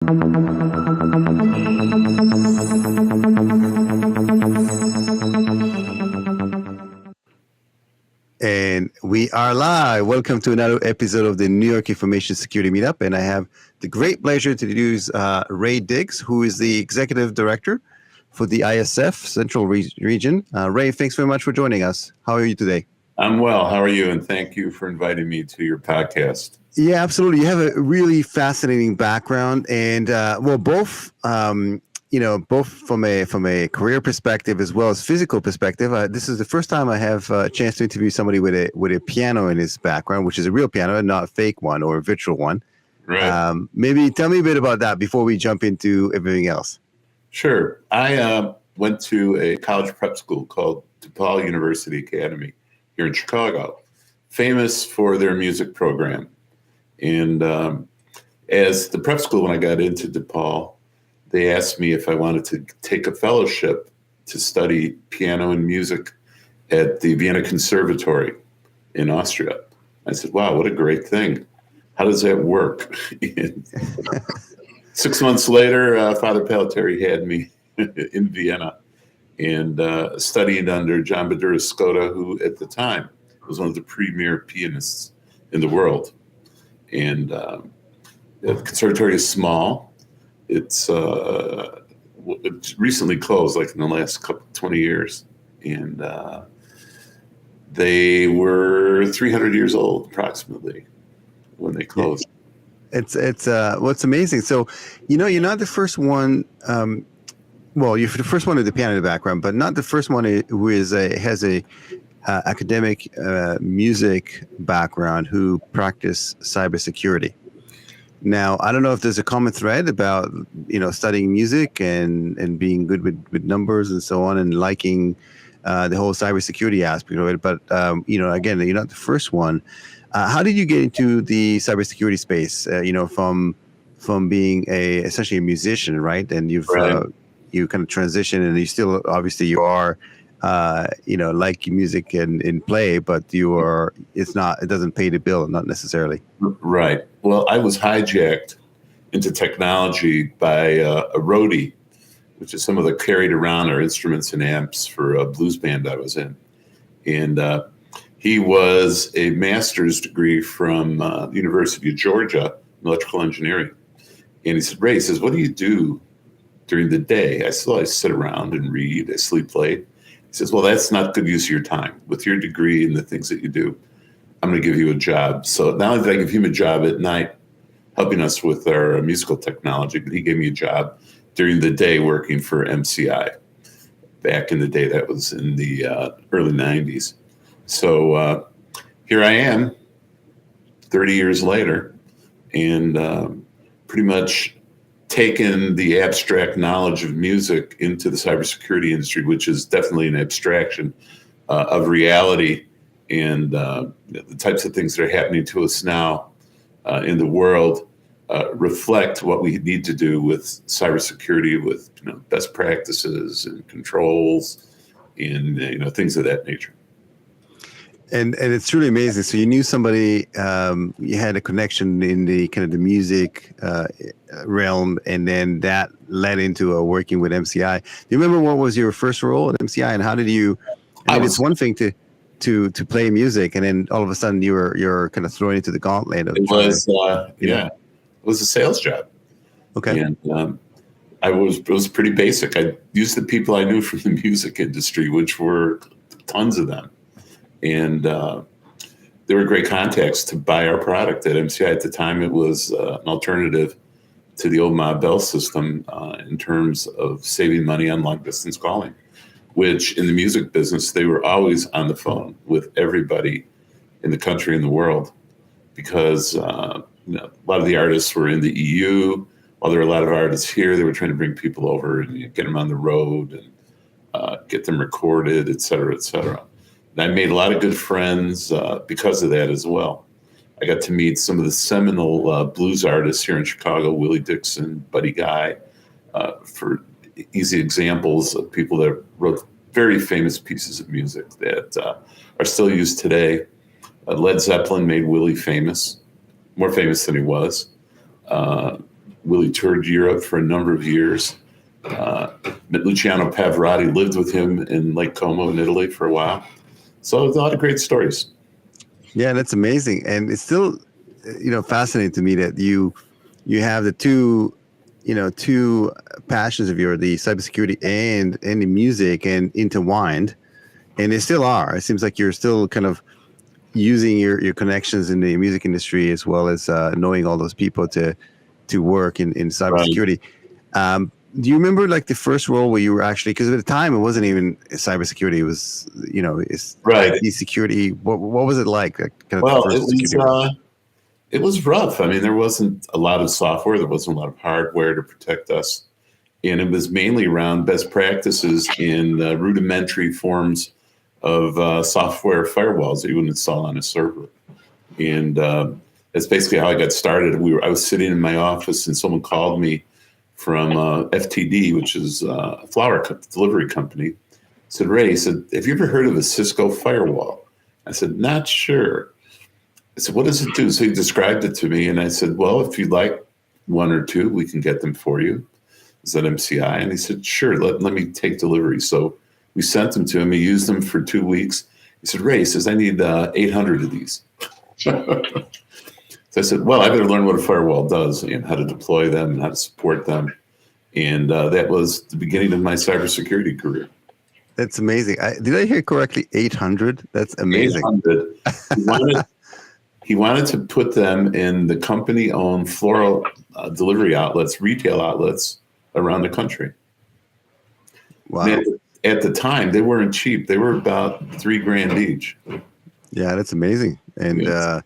And we are live. Welcome to another episode of the New York Information Security Meetup. And I have the great pleasure to introduce Ray Diggs, who is the Executive Director for the ISF Central Region. Ray, thanks very much for joining us. How are you today? I'm well. How are you? And thank you for inviting me to your podcast. Yeah, absolutely. You have a really fascinating background, and both from a career perspective as well as physical perspective. This is the first time I have a chance to interview somebody with a piano in his background, which is a real piano and not a fake one or a virtual one. Right. Maybe tell me a bit about that before we jump into everything else. Sure. I went to a college prep school called DePaul University Academy here in Chicago, famous for their music program. And as the prep school, when I got into DePaul, they asked me if I wanted to take a fellowship to study piano and music at the Vienna Conservatory in Austria. I said, wow, what a great thing. How does that work? 6 months later, Father Pelletieri had me in Vienna and studied under John Badura-Skota, who at the time was one of the premier pianists in the world. And the conservatory is small. It's recently closed, like in the last 20 years. And they were 300 years old, approximately, when they closed. It's what's amazing. So, you're not the first one. You're the first one with the piano in the background, but not the first one who has a academic music background who practice cybersecurity. Now, I don't know if there's a common thread about studying music and being good with numbers and so on, and liking the whole cybersecurity aspect of it. But again, you're not the first one. How did you get into the cybersecurity space? From being essentially a musician, right? And you've Right. You kind of transition, and you still obviously you are like music and play, but it doesn't pay the bill, not necessarily. Right. Well, I was hijacked into technology by a roadie, which is someone that carried around our instruments and amps for a blues band I was in. And he was a master's degree from the University of Georgia in electrical engineering. And he said, Ray, he says, what do you do during the day? I said, well, I sit around and read, I sleep late. He says, well, that's not good use of your time. With your degree and the things that you do, I'm going to give you a job. So not only did I give him a job at night, helping us with our musical technology, but he gave me a job during the day working for MCI. Back in the day, that was in the early 90s. So here I am, 30 years later, and pretty much taken the abstract knowledge of music into the cybersecurity industry, which is definitely an abstraction of reality and the types of things that are happening to us now in the world reflect what we need to do with cybersecurity, with best practices and controls and things of that nature. And it's truly amazing. So you knew somebody, you had a connection in the kind of the music realm, and then that led into working with MCI. Do you remember what was your first role at MCI, and how did you? It's one thing to play music, and then all of a sudden you're kind of thrown into the gauntlet. It was a sales job. Okay. And it was pretty basic. I used the people I knew from the music industry, which were tons of them. And they were great contacts to buy our product at MCI. At the time, it was an alternative to the old Ma Bell system in terms of saving money on long distance calling, which in the music business, they were always on the phone with everybody in the country and the world because a lot of the artists were in the EU. While there were a lot of artists here, they were trying to bring people over and get them on the road and get them recorded, et cetera, et cetera. And I made a lot of good friends because of that as well. I got to meet some of the seminal blues artists here in Chicago, Willie Dixon, Buddy Guy, for easy examples of people that wrote very famous pieces of music that are still used today. Led Zeppelin made Willie famous, more famous than he was. Willie toured Europe for a number of years. Luciano Pavarotti lived with him in Lake Como in Italy for a while. So a lot of great stories. Yeah, that's amazing. And it's still, fascinating to me that you have the two passions of yours, the cybersecurity and the music, and intertwined. And they still are. It seems like you're still kind of using your connections in the music industry, as well as knowing all those people to work in cybersecurity. Right. Do you remember like the first role where you were actually, because at the time it wasn't even cybersecurity, it was, it's right. IT security. What was it like? It was rough. I mean, there wasn't a lot of software. There wasn't a lot of hardware to protect us. And it was mainly around best practices in rudimentary forms of software firewalls that you would install on a server. And that's basically how I got started. I was sitting in my office and someone called me from FTD, which is a flower delivery company. Said, Ray, he said, have you ever heard of a Cisco firewall? I said, not sure. I said, what does it do? So he described it to me. And I said, well, if you'd like one or two, we can get them for you. Is that MCI? And he said, sure, let me take delivery. So we sent them to him. He used them for 2 weeks. He said, Ray, he says, I need 800 of these. So I said, well, I better learn what a firewall does and how to deploy them and how to support them. And that was the beginning of my cybersecurity career. That's amazing. Did I hear correctly? 800? That's amazing. 800. He wanted to put them in the company-owned floral delivery outlets, retail outlets around the country. Wow. And at the time, they weren't cheap. They were about $3,000 each. Yeah, that's amazing. And yes.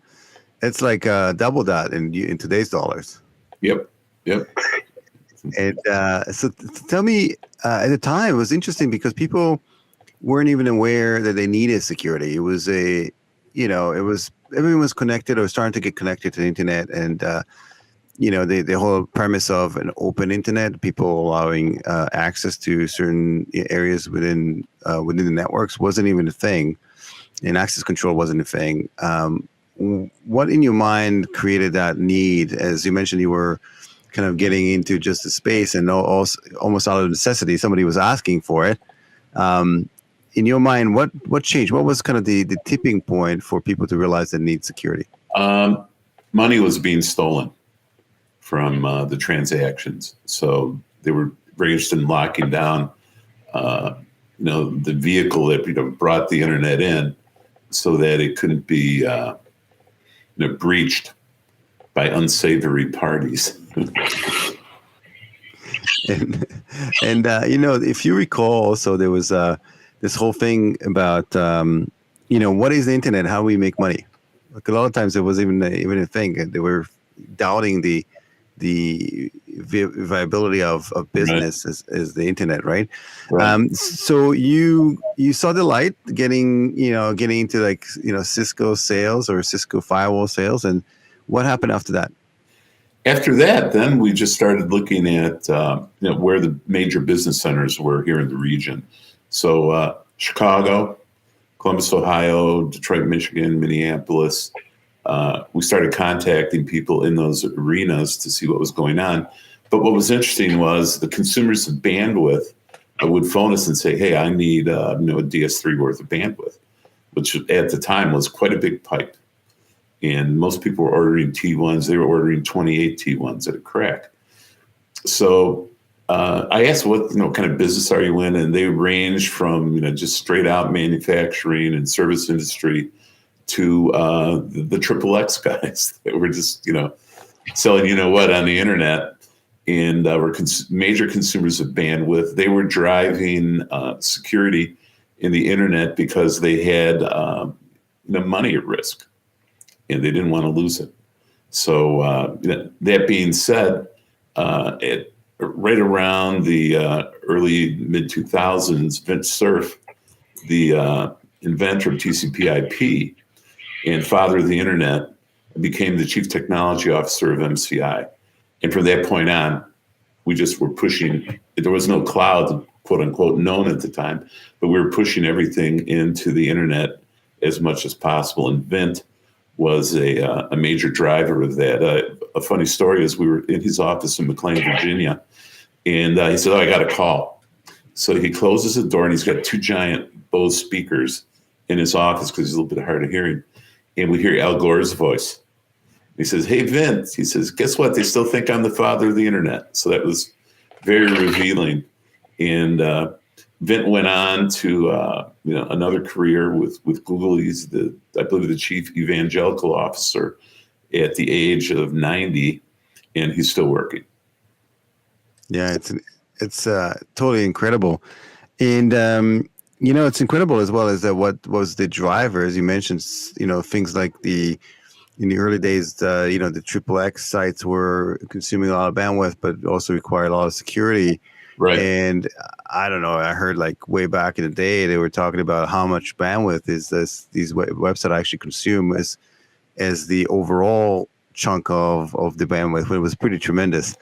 It's like double that in today's dollars. Yep. And so tell me, at the time, it was interesting because people weren't even aware that they needed security. It was everyone was connected or starting to get connected to the internet. And, the whole premise of an open internet, people allowing access to certain areas within the networks wasn't even a thing. And access control wasn't a thing. What in your mind created that need? As you mentioned, you were kind of getting into just the space and also almost out of necessity, somebody was asking for it. In your mind, what changed? What was kind of the tipping point for people to realize they need security? Money was being stolen from the transactions. So they were very interested in locking down, the vehicle that brought the internet in so that it couldn't be breached by unsavory parties. and if you recall, so there was this whole thing about what is the internet? How do we make money? Like a lot of times, there wasn't even a thing. They were doubting the viability of business right. as the internet, right? So you saw the light getting into like Cisco sales or Cisco firewall sales, and what happened after that? After that, then we just started looking at where the major business centers were here in the region. So Chicago, Columbus, Ohio, Detroit, Michigan, Minneapolis. We started contacting people in those arenas to see what was going on. But what was interesting was the consumers of bandwidth would phone us and say, hey, I need a DS3 worth of bandwidth, which at the time was quite a big pipe. And most people were ordering T1s. They were ordering 28 T1s at a crack. So I asked, what kind of business are you in? And they range from just straight out manufacturing and service industry to the XXX guys that were just selling on the internet, and were major consumers of bandwidth. They were driving security in the internet because they had money at risk, and they didn't want to lose it. So that being said, right around the early mid-2000s, Vint Cerf, the inventor of TCP-IP and father of the internet, became the chief technology officer of MCI. And from that point on, we just were pushing. There was no cloud, quote unquote, known at the time, but we were pushing everything into the internet as much as possible. And Vint was a major driver of that. a funny story is we were in his office in McLean, Virginia, and he said, "Oh, I got a call." So he closes the door, and he's got two giant Bose speakers in his office because he's a little bit hard of hearing. And we hear Al Gore's voice. He says, "Hey, Vint," he says, "guess what? They still think I'm the father of the internet." So that was very revealing. And Vint went on to another career with Google. He's I believe, the chief evangelical officer at the age of 90, and he's still working. Yeah, it's totally incredible, and it's incredible as well as that. What was the driver, as you mentioned? Things like in the early days, the XXX sites were consuming a lot of bandwidth, but also required a lot of security. Right. And I don't know, I heard like way back in the day, they were talking about how much bandwidth these websites actually consume as the overall chunk of the bandwidth. It was pretty tremendous.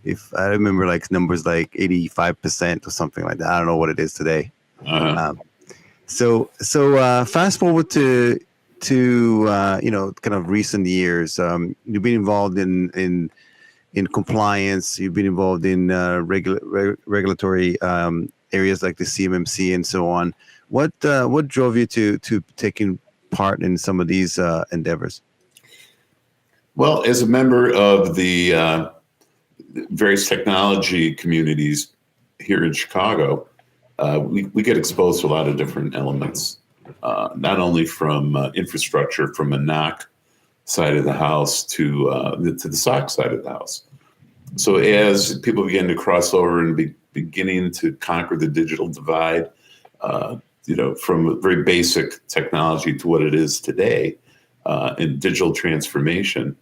If I remember like numbers like 85% or something like that. I don't know what it is today. Uh-huh. So fast forward to kind of recent years. You've been involved in compliance. You've been involved in regulatory areas like the CMMC and so on. What drove you to taking part in some of these endeavors? Well, as a member of the various technology communities here in Chicago, we get exposed to a lot of different elements, not only from infrastructure, from a NOC side of the house to the SOC side of the house. So as people begin to cross over and beginning to conquer the digital divide, from very basic technology to what it is today in digital transformation,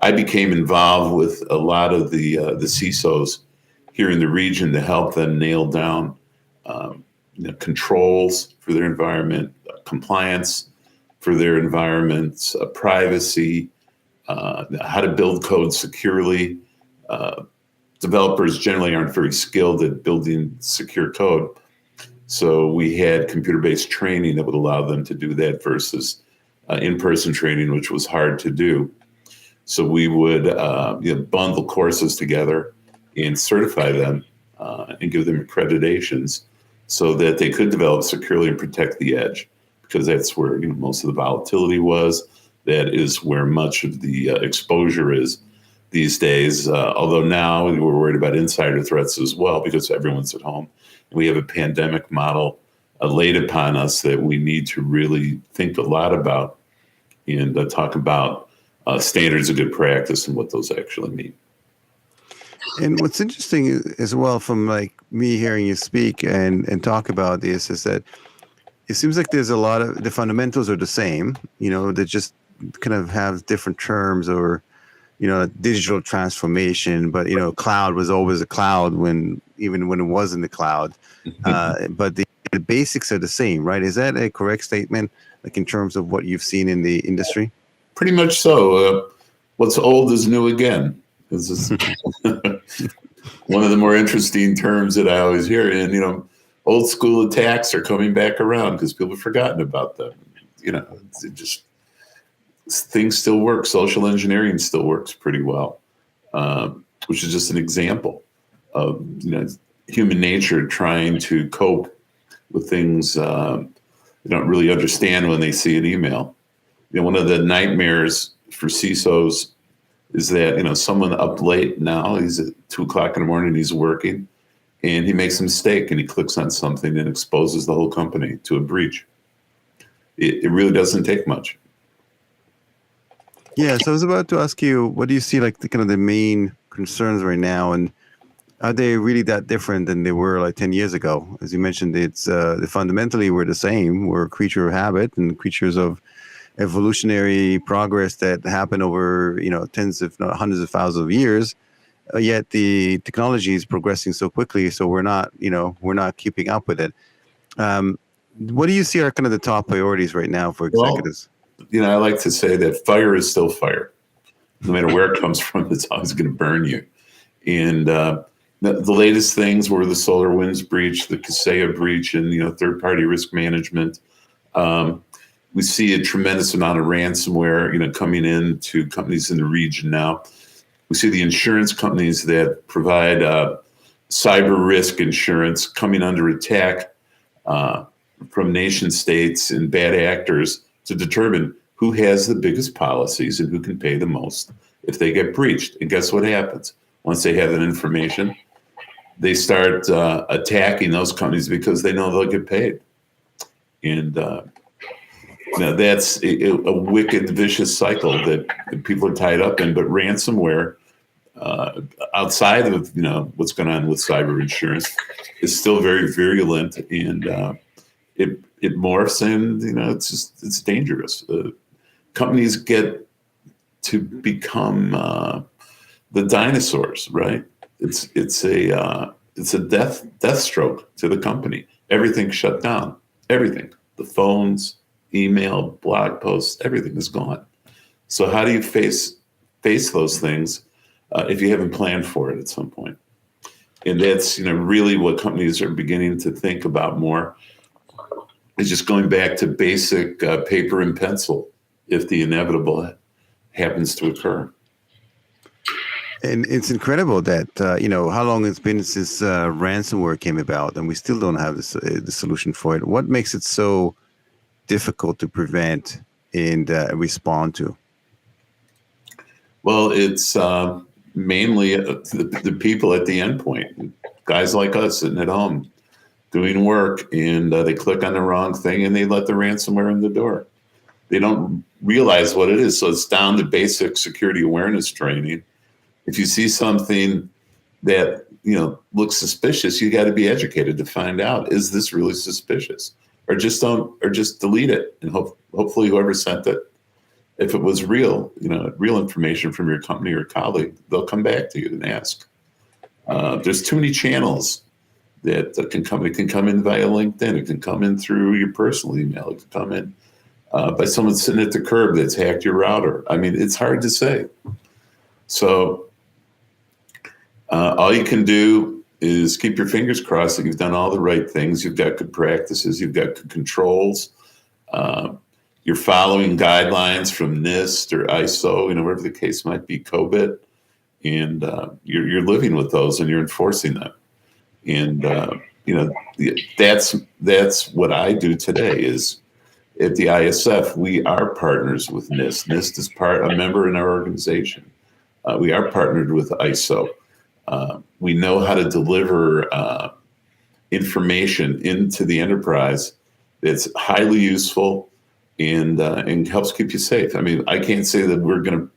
I became involved with a lot of the CISOs here in the region to help them nail down controls for their environment, compliance for their environments, privacy, how to build code securely. Developers generally aren't very skilled at building secure code. So we had computer-based training that would allow them to do that versus in-person training, which was hard to do. So we would bundle courses together and certify them and give them accreditations so that they could develop securely and protect the edge, because that's where most of the volatility was. That is where much of the exposure is these days. Although now we're worried about insider threats as well because everyone's at home. We have a pandemic model laid upon us that we need to really think a lot about and talk about standards of good practice and what those actually mean. And what's interesting as well, from like me hearing you speak and talk about this, is that it seems like there's a lot of the fundamentals are the same. They just kind of have different terms, or digital transformation. But cloud was always a cloud even when it wasn't the cloud. But the basics are the same, right? Is that a correct statement? Like in terms of what you've seen in the industry? Pretty much so. What's old is new again. This is one of the more interesting terms that I always hear. And, old school attacks are coming back around because people have forgotten about them. Things still work. Social engineering still works pretty well, which is just an example of, human nature trying to cope with things they don't really understand when they see an email. One of the nightmares for CISOs is that, someone up late now, he's at 2:00 in the morning, he's working, and he makes a mistake and he clicks on something and exposes the whole company to a breach. It really doesn't take much. Yeah, so I was about to ask you, what do you see like the main concerns right now, and are they really that different than they were like 10 years ago? As you mentioned, it's fundamentally we're the same. We're a creature of habit and creatures of evolutionary progress that happened over tens if not hundreds of thousands of years. Yet the technology is progressing so quickly, so we're not keeping up with it. What do you see are kind of the top priorities right now for executives? Well, I like to say that fire is still fire. No matter where it comes from, it's always going to burn you. And the latest things were the SolarWinds breach, the Kaseya breach, and third-party risk management. We see a tremendous amount of ransomware, coming into companies in the region now. We see the insurance companies that provide cyber risk insurance coming under attack from nation states and bad actors to determine who has the biggest policies and who can pay the most if they get breached. And guess what happens? Once they have that information, they start attacking those companies because they know they'll get paid. And that's a wicked, vicious cycle that people are tied up in. But ransomware, outside of what's going on with cyber insurance, is still very virulent, and it morphs, and it's dangerous. Companies get to become the dinosaurs, right? It's a death stroke to the company. Everything's shut down. Everything, the phones, email, blog posts, everything is gone. So how do you face those things if you haven't planned for it at some point? And that's really what companies are beginning to think about more. Is just going back to basic paper and pencil if the inevitable happens to occur. And it's incredible that, how long it's been since ransomware came about, and we still don't have the solution for it. What makes it so difficult to prevent and respond to? Well, it's mainly the people at the endpoint, guys like us sitting at home doing work, and they click on the wrong thing and they let the ransomware in the door. They don't realize what it is. So it's down to basic security awareness training. If you see something that looks suspicious, you got to be educated to find out, is this really suspicious? Or just delete it, and hopefully whoever sent it, if it was real information from your company or colleague, they'll come back to you and ask. There's too many channels that can come. It can come in via LinkedIn. It can come in through your personal email. It can come in by someone sitting at the curb that's hacked your router. I mean, it's hard to say. So all you can do is keep your fingers crossed that you've done all the right things. You've got good practices. You've got good controls. You're following guidelines from NIST or ISO, whatever the case might be, COVID, and you're living with those and you're enforcing them. And that's what I do today. Is at the ISF, we are partners with NIST. NIST is a member in our organization. We are partnered with ISO. We know how to deliver information into the enterprise that's highly useful and helps keep you safe. I mean, I can't say that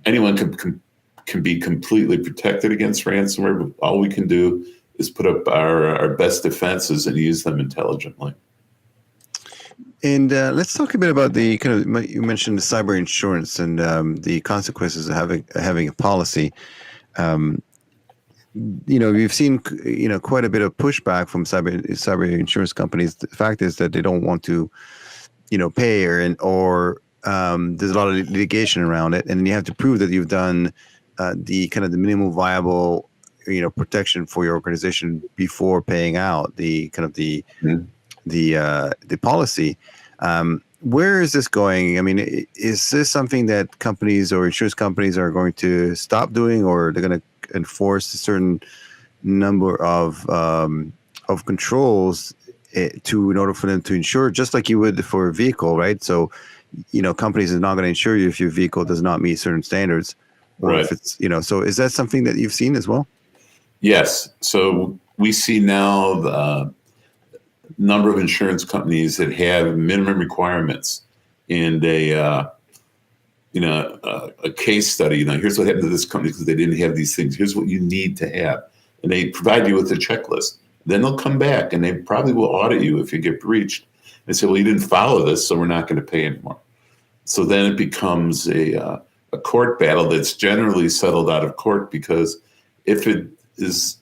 anyone can be completely protected against ransomware, but all we can do is put up our best defenses and use them intelligently. And let's talk a bit about you mentioned the cyber insurance and the consequences of having a policy. We've seen quite a bit of pushback from cyber insurance companies. The fact is that they don't want to pay or there's a lot of litigation around it, and then you have to prove that you've done the minimum viable protection for your organization before paying out the policy. Where is this going? I mean, is this something that companies or insurance companies are going to stop doing, or they're going to enforce a certain number of controls in order for them to insure, just like you would for a vehicle, right? So, companies are not going to insure you if your vehicle does not meet certain standards, or right. If it's So, is that something that you've seen as well? Yes. So we see now the number of insurance companies that have minimum requirements and a case study. Here's what happened to this company because they didn't have these things. Here's what you need to have. And they provide you with a checklist. Then they'll come back and they probably will audit you if you get breached. They say, well, you didn't follow this, so we're not going to pay anymore. So then it becomes a court battle that's generally settled out of court, because if it is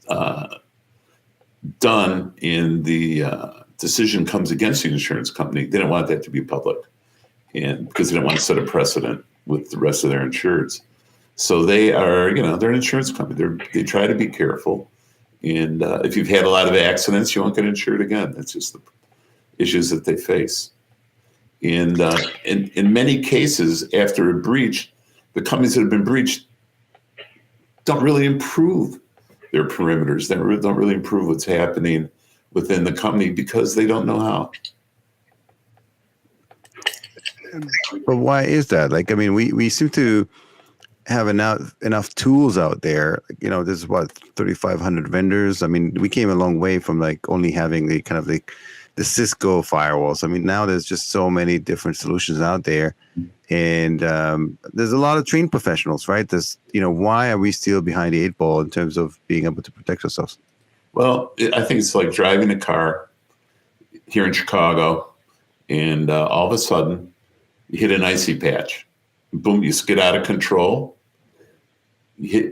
done and the decision comes against the insurance company, they don't want that to be public, and because they don't want to set a precedent with the rest of their insureds. So they are, they're an insurance company. They try to be careful. And if you've had a lot of accidents, you won't get insured again. That's just the issues that they face. And in many cases, after a breach, the companies that have been breached don't really improve their perimeters. They don't really improve what's happening within the company because they don't know how. But why is that? Like, I mean, we seem to have enough tools out there. You know, there's what 3,500 vendors. I mean, we came a long way from like only having the kind of the Cisco firewalls. I mean, now there's just so many different solutions out there, and there's a lot of trained professionals, right? There's, you know, why are we still behind the eight ball in terms of being able to protect ourselves? Well, I think it's like driving a car here in Chicago, and all of a sudden you hit an icy patch. Boom, you skid out of control.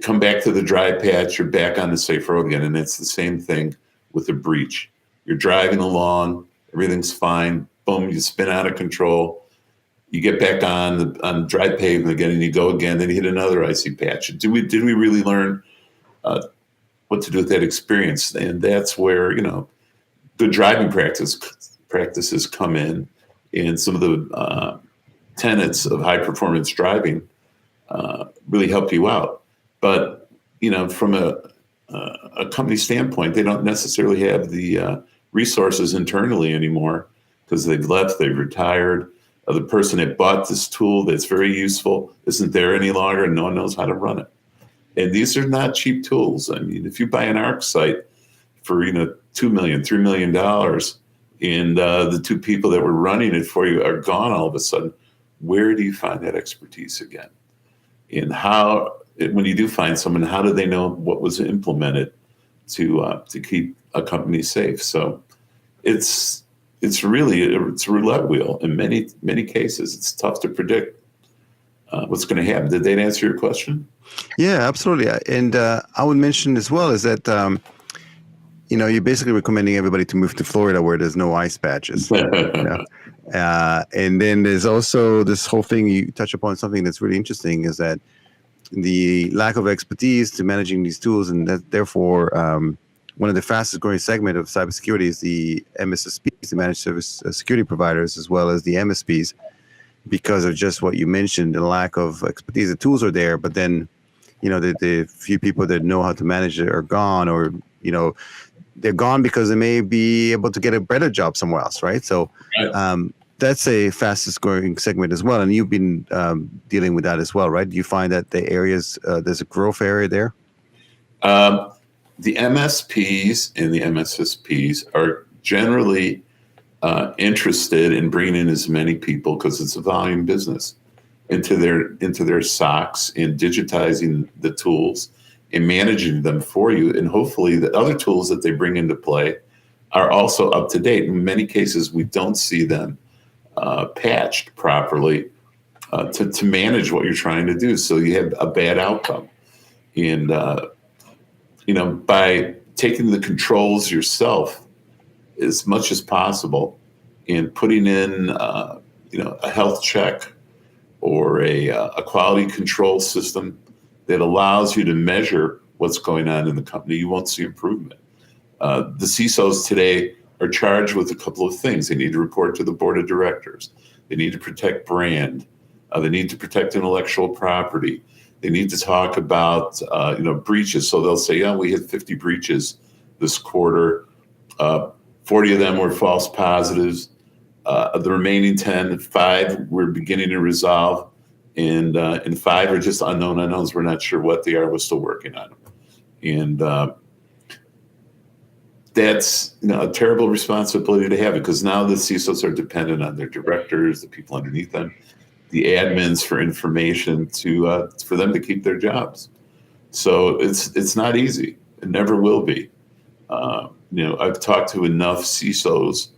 Come back to the dry patch, you're back on the safe road again. And it's the same thing with a breach. You're driving along, everything's fine. Boom, you spin out of control. You get back on dry pavement again, and you go again. Then you hit another icy patch. Did we really learn what to do with that experience? And that's where, you know, good driving practices come in, and some of the tenets of high performance driving really help you out. But, you know, from a company standpoint, they don't necessarily have the resources internally anymore because they've left, they've retired. The person that bought this tool that's very useful isn't there any longer, and no one knows how to run it. And these are not cheap tools. I mean, if you buy an ARC site for, you know, $2 million, $3 million, and the two people that were running it for you are gone all of a sudden, where do you find that expertise again? And how, when you do find someone, how do they know what was implemented to keep a company safe? So it's really it's a roulette wheel in many cases. It's tough to predict what's going to happen. Did that answer your question? Yeah, absolutely. And I would mention as well is that you know, you're basically recommending everybody to move to Florida where there's no ice patches. You know? And then there's also this whole thing, you touch upon something that's really interesting, is that the lack of expertise to managing these tools, and that therefore one of the fastest growing segment of cybersecurity is the MSSPs, the managed service security providers, as well as the MSPs, because of just what you mentioned, the lack of expertise. The tools are there, but then, you know, the few people that know how to manage it are gone, or, you know, they're gone because they may be able to get a better job somewhere else, right? So that's a fastest growing segment as well. And you've been dealing with that as well, right? Do you find that the areas, there's a growth area there? The MSPs and the MSSPs are generally interested in bringing in as many people, because it's a volume business, into their SOCs, and digitizing the tools and managing them for you. And hopefully the other tools that they bring into play are also up to date. In many cases, we don't see them patched properly to manage what you're trying to do. So you have a bad outcome. And, you know, by taking the controls yourself as much as possible and putting in, you know, a health check or a quality control system that allows you to measure what's going on in the company, you won't see improvement. The CISOs today are charged with a couple of things. They need to report to the board of directors. They need to protect brand. They need to protect intellectual property. They need to talk about you know, breaches. So they'll say, yeah, we had 50 breaches this quarter. 40 of them were false positives. The remaining 5 we're beginning to resolve. And 5 are just unknown unknowns. We're not sure what they are. We're still working on them. And that's, you know, a terrible responsibility to have, because now the CISOs are dependent on their directors, the people underneath them, the admins for information for them to keep their jobs. So it's not easy. It never will be. You know, I've talked to enough CISOs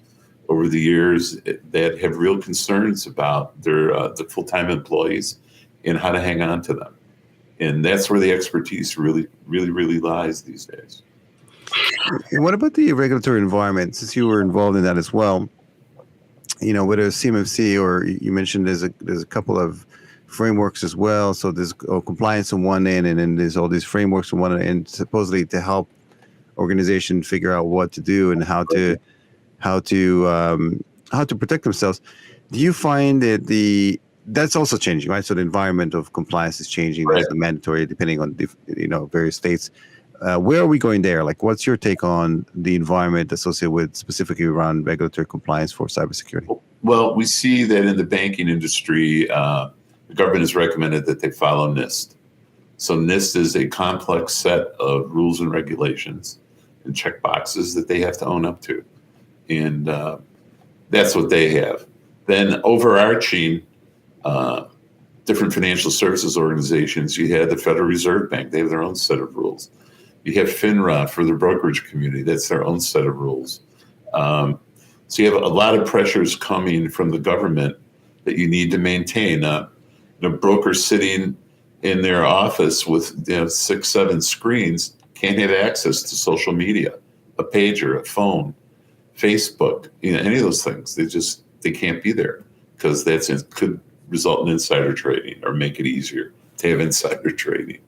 over the years that have real concerns about their the full-time employees and how to hang on to them. And that's where the expertise really lies these days. What about the regulatory environment? Since you were involved in that as well, you know, whether it's CMMC or you mentioned there's a couple of frameworks as well. So there's compliance on one end, and then there's all these frameworks on one end, supposedly to help organizations figure out what to do and how to protect themselves. Do you find that that's also changing, right? So the environment of compliance is changing. Right. There's the mandatory, depending on various states. Where are we going there? Like, what's your take on the environment associated with specifically around regulatory compliance for cybersecurity? Well, we see that in the banking industry, the government has recommended that they follow NIST. So NIST is a complex set of rules and regulations and check boxes that they have to own up to. And that's what they have. Then overarching different financial services organizations, you have the Federal Reserve Bank. They have their own set of rules. You have FINRA for the brokerage community. That's their own set of rules. So you have a lot of pressures coming from the government that you need to maintain. A broker sitting in their office with 6, 7 screens can't have access to social media, a pager, a phone, Facebook, any of those things. They can't be there because could result in insider trading or make it easier to have insider trading.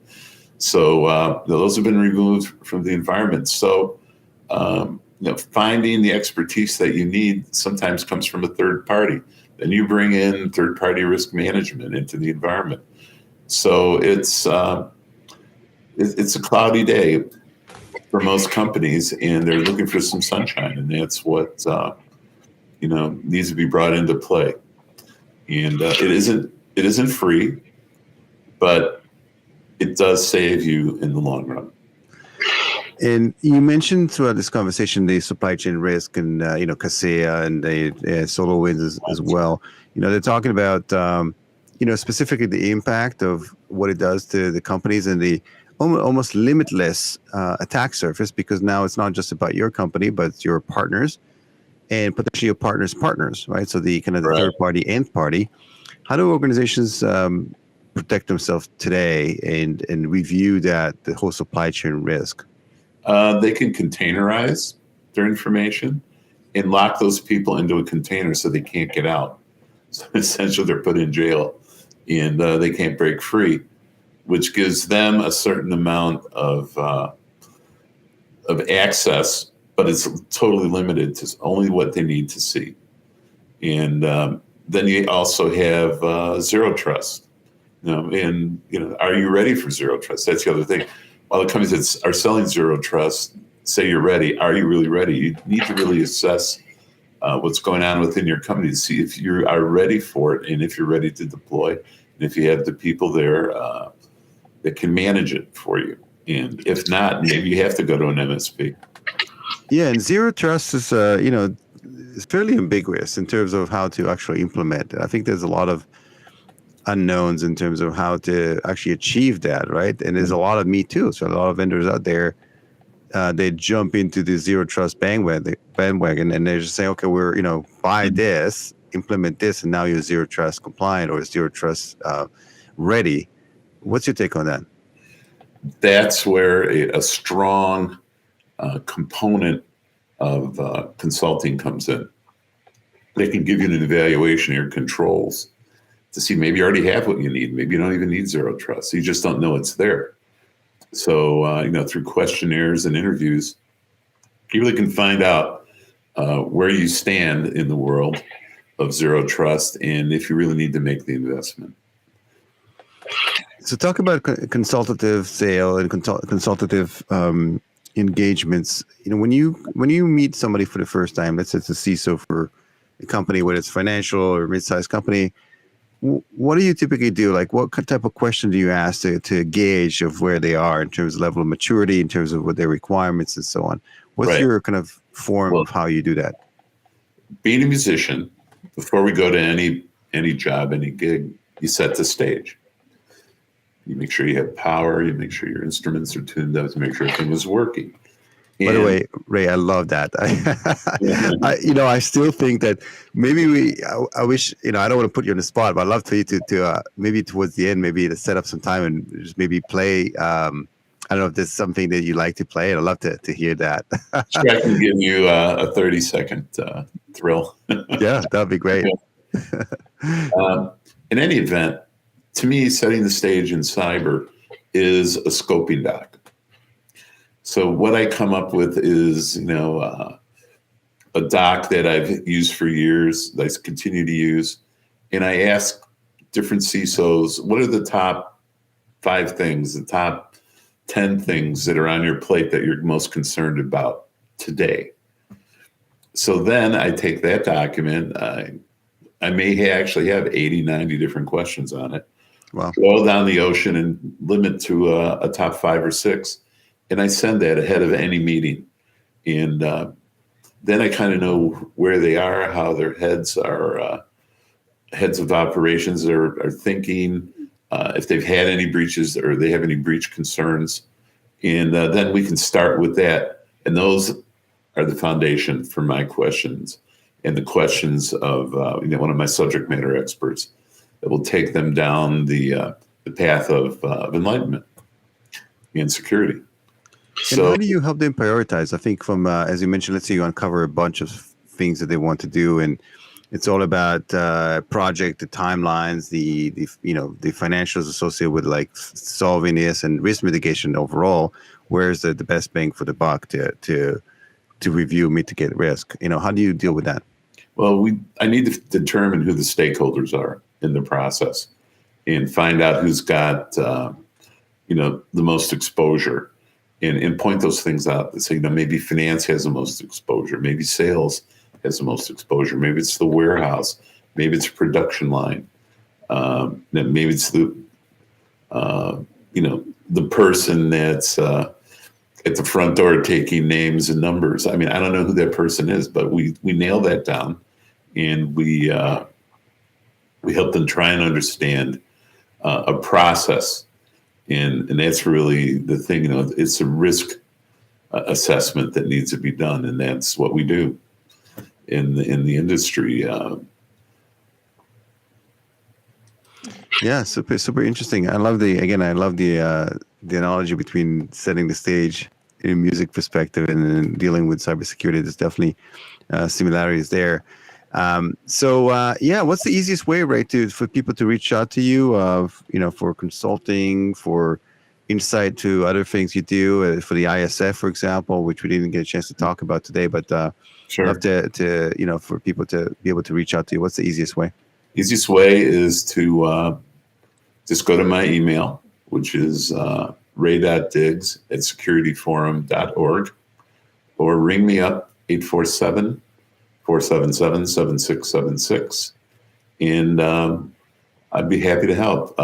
So those have been removed from the environment. So finding the expertise that you need sometimes comes from a third party. Then you bring in third party risk management into the environment. So it's a cloudy day for most companies, and they're looking for some sunshine, and that's what needs to be brought into play. And it isn't free, but it does save you in the long run. And you mentioned throughout this conversation the supply chain risk and Kaseya and the SolarWinds as well. They're talking about specifically the impact of what it does to the companies and the almost limitless attack surface, because now it's not just about your company, but it's your partners and potentially your partners, right? So the kind of the third party, nth party. How do organizations protect themselves today and review the whole supply chain risk? They can containerize their information and lock those people into a container so they can't get out. So essentially, they're put in jail and they can't break free, which gives them a certain amount of access, but it's totally limited to only what they need to see. And then you also have zero trust. Are you ready for zero trust? That's the other thing. While the companies that are selling zero trust say you're ready, are you really ready? You need to really assess what's going on within your company to see if you are ready for it and if you're ready to deploy, and if you have the people there that can manage it for you. And if not, maybe you have to go to an MSP. Yeah, and zero trust is it's fairly ambiguous in terms of how to actually implement it. I think there's a lot of unknowns in terms of how to actually achieve that, right? And there's a lot of me too. So a lot of vendors out there, they jump into the zero trust bandwagon, and they're just saying, okay, we're buy this, implement this, and now you're zero trust compliant or zero trust ready. What's your take on that? That's where a strong component of consulting comes in. They can give you an evaluation of your controls to see maybe you already have what you need. Maybe you don't even need zero trust. You just don't know it's there. So, through questionnaires and interviews, you really can find out where you stand in the world of zero trust and if you really need to make the investment. So talk about consultative sale and consultative engagements. When you meet somebody for the first time, let's say it's a CISO for a company, whether it's financial or mid-sized company, what do you typically do? Like, what type of question do you ask to gauge of where they are in terms of level of maturity, in terms of what their requirements and so on? What's your kind of form of how you do that? Being a musician, before we go to any job, any gig, you set the stage. You make sure you have power. You make sure your instruments are tuned up to make sure everything is working. By the way, Ray, I love that. I still think that maybe I wish, I don't want to put you on the spot, but I'd love for you to maybe towards the end, maybe to set up some time and just maybe play. I don't know if there's something that you like to play. I'd love to hear that. Sure, I can give you a 30-second thrill. Yeah, that'd be great. In any event, to me, setting the stage in cyber is a scoping doc. So what I come up with is, a doc that I've used for years, that I continue to use, and I ask different CISOs, what are the top 5 things, the top 10 things that are on your plate that you're most concerned about today? So then I take that document, I may actually have 80, 90 different questions on it. Wow. Boil down the ocean and limit to a top 5 or 6. And I send that ahead of any meeting. And then I kind of know where they are, how their heads are, heads of operations are thinking, if they've had any breaches or they have any breach concerns. And then we can start with that. And those are the foundation for my questions and the questions of one of my subject matter experts that will take them down the path of enlightenment and security. And how do you help them prioritize? I think from, as you mentioned, let's say you uncover a bunch of things that they want to do, and it's all about project, the timelines, the financials associated with like solving this and risk mitigation overall. Where's the best bang for the buck to review, mitigate risk? How do you deal with that? Well, I need to determine who the stakeholders are in the process and find out who's got the most exposure. And point those things out and say, maybe finance has the most exposure. Maybe sales has the most exposure. Maybe it's the warehouse. Maybe it's a production line. Maybe it's the person that's at the front door taking names and numbers. I mean, I don't know who that person is, but we nail that down, and we help them try and understand a process. And that's really the thing, it's a risk assessment that needs to be done. And that's what we do in the industry. Yeah, super interesting. I love the analogy between setting the stage in a music perspective and then dealing with cybersecurity. There's definitely similarities there. What's the easiest way, right, for people to reach out to you, for consulting, for insight to other things you do, for the ISF, for example, which we didn't get a chance to talk about today, but Sure. love to for people to be able to reach out to you. What's the easiest way? Easiest way is to just go to my email, which is ray.diggs@securityforum.org, or ring me up 847-477-7676. And I'd be happy to help.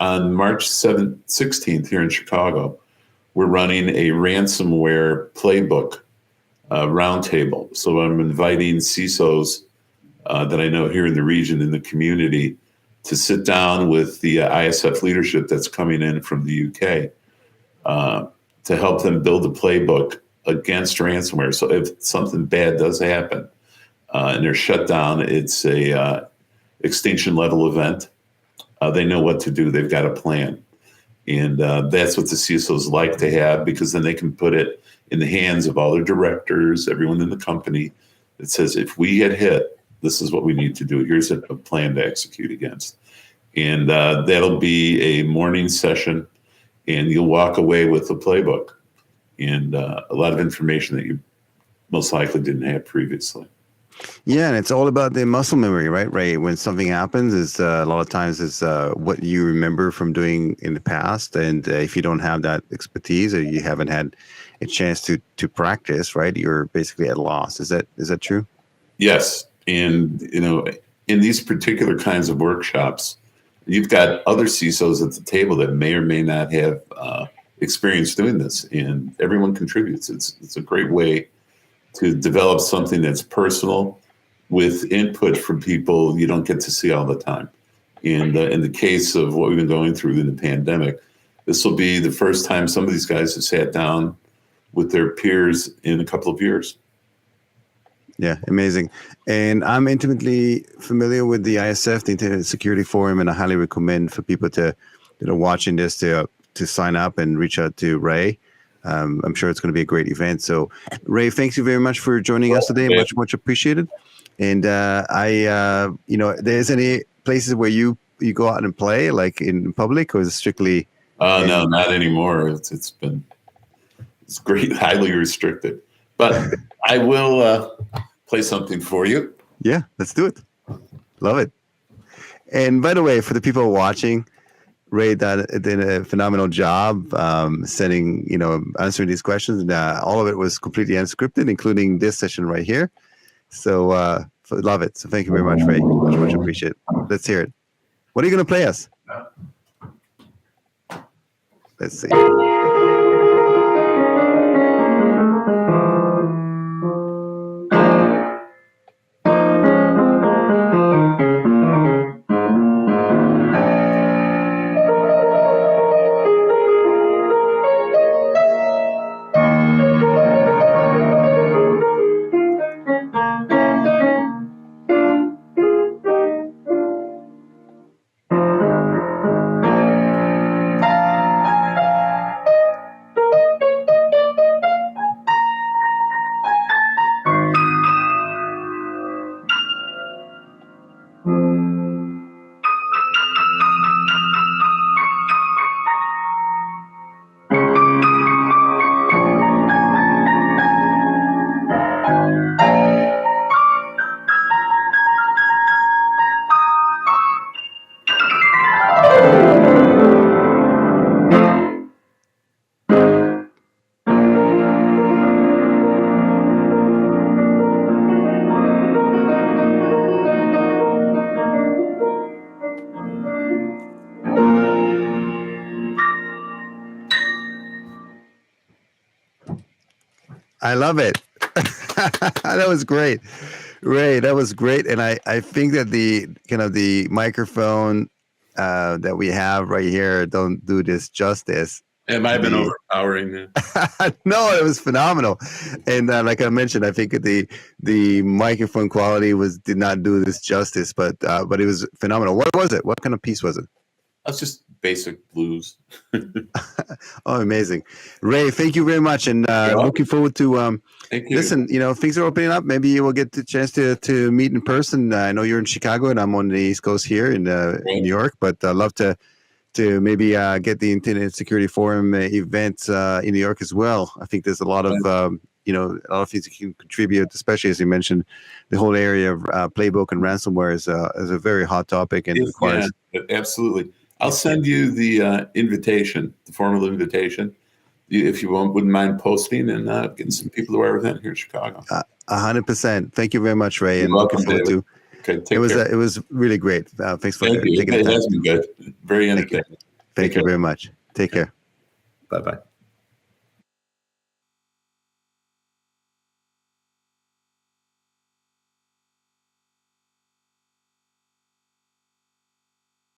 On March 16th here in Chicago, we're running a ransomware playbook roundtable. So I'm inviting CISOs that I know here in the region, in the community, to sit down with the ISF leadership that's coming in from the UK to help them build a playbook against ransomware. So if something bad does happen and they're shut down, it's a extinction level event. They know what to do. They've got a plan. And that's what the CISOs like to have, because then they can put it in the hands of all their directors, everyone in the company, that says, if we get hit, this is what we need to do. Here's a plan to execute against. And that'll be a morning session, and you'll walk away with a playbook and a lot of information that you most likely didn't have previously. Yeah, and it's all about the muscle memory, right? Right. When something happens, is a lot of times is what you remember from doing in the past, and if you don't have that expertise or you haven't had a chance to practice, right, you're basically at a loss. Is that true? Yes, and in these particular kinds of workshops, you've got other CISOs at the table that may or may not have experience doing this, and everyone contributes. It's a great way to develop something that's personal with input from people you don't get to see all the time. And in the case of what we've been going through in the pandemic, this will be the first time some of these guys have sat down with their peers in a couple of years. Yeah, amazing. And I'm intimately familiar with the ISF, the Internet Security Forum, and I highly recommend for people that are watching this to sign up and reach out to Ray. I'm sure it's going to be a great event. So, Ray, thanks you very much for joining us today. Much appreciated. And there's any places where you go out and play, like in public, or is it strictly? No, not anymore. It's great, highly restricted. But I will play something for you. Yeah, let's do it. Love it. And by the way, for the people watching, Ray did a phenomenal job answering these questions. And all of it was completely unscripted, including this session right here. So love it. So thank you very much, Ray. Much, much appreciated. Let's hear it. What are you going to play us? Let's see. I love it. That was great. Ray, that was great. And I think that the microphone that we have right here don't do this justice. It might have been overpowering. No, it was phenomenal. And like I mentioned, I think the microphone quality did not do this justice, but it was phenomenal. What was it? What kind of piece was it? That's just basic blues. Oh, amazing. Ray, thank you very much. And looking forward to, Thank you. listen, things are opening up. Maybe you will get the chance to meet in person. I know you're in Chicago and I'm on the East Coast here in New York, but I'd love to maybe get the Internet Security Forum event in New York as well. I think there's a lot of, a lot of things you can contribute, especially as you mentioned, the whole area of playbook and ransomware is a very hot topic and requires. Yeah, absolutely. I'll send you the invitation, the formal invitation, if you wouldn't mind posting and getting some people to our event here in Chicago. 100%. Thank you very much, Ray. You're and welcome, looking forward David. to. Okay, It was really great. Thanks for Thank you. taking the It time. has been good. Very entertaining. Thank you very much. Take care. Bye-bye.